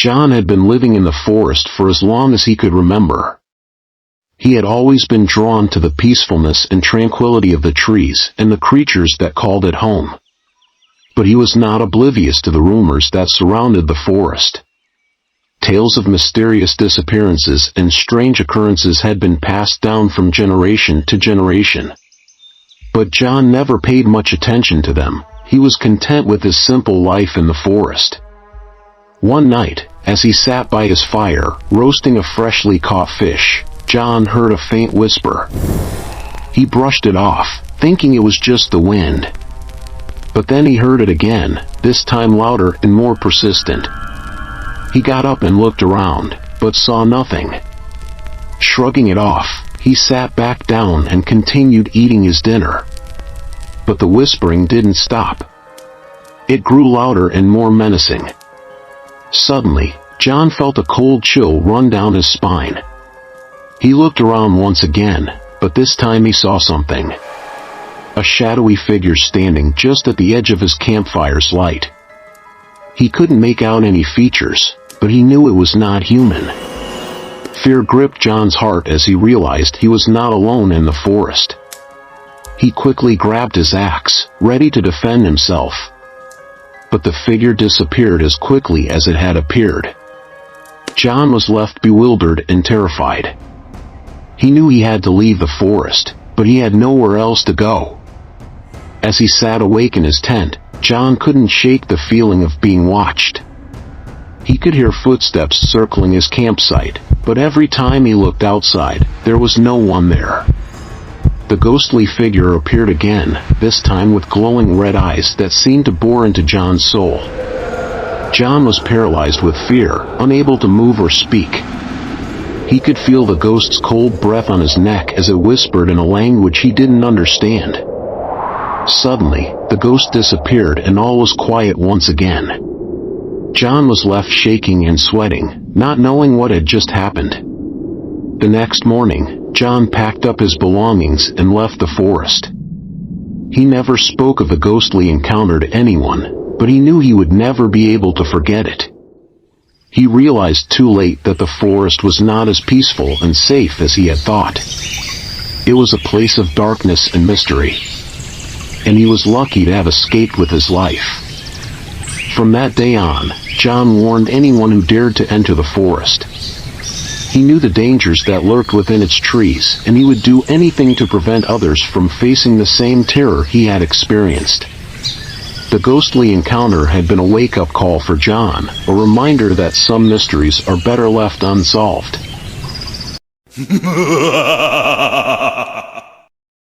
John had been living in the forest for as long as he could remember. He had always been drawn to the peacefulness and tranquility of the trees and the creatures that called it home. But he was not oblivious to the rumors that surrounded the forest. Tales of mysterious disappearances and strange occurrences had been passed down from generation to generation. But John never paid much attention to them. He was content with his simple life in the forest. One night, as he sat by his fire, roasting a freshly caught fish, John heard a faint whisper. He brushed it off, thinking it was just the wind. But then he heard it again, this time louder and more persistent. He got up and looked around, but saw nothing. Shrugging it off, he sat back down and continued eating his dinner. But the whispering didn't stop. It grew louder and more menacing. Suddenly, John felt a cold chill run down his spine. He looked around once again, but this time he saw something. A shadowy figure standing just at the edge of his campfire's light. He couldn't make out any features, but he knew it was not human. Fear gripped John's heart as he realized he was not alone in the forest. He quickly grabbed his axe, ready to defend himself. But the figure disappeared as quickly as it had appeared. John was left bewildered and terrified. He knew he had to leave the forest, but he had nowhere else to go. As he sat awake in his tent, John couldn't shake the feeling of being watched. He could hear footsteps circling his campsite, but every time he looked outside, there was no one there. The ghostly figure appeared again, this time with glowing red eyes that seemed to bore into John's soul. John was paralyzed with fear, unable to move or speak. He could feel the ghost's cold breath on his neck as it whispered in a language he didn't understand. Suddenly, the ghost disappeared and all was quiet once again. John was left shaking and sweating, not knowing what had just happened. The next morning, John packed up his belongings and left the forest. He never spoke of the ghostly encounter to anyone, but he knew he would never be able to forget it. He realized too late that the forest was not as peaceful and safe as he had thought. It was a place of darkness and mystery. And he was lucky to have escaped with his life. From that day on, John warned anyone who dared to enter the forest. He knew the dangers that lurked within its trees, and he would do anything to prevent others from facing the same terror he had experienced. The ghostly encounter had been a wake-up call for John, a reminder that some mysteries are better left unsolved.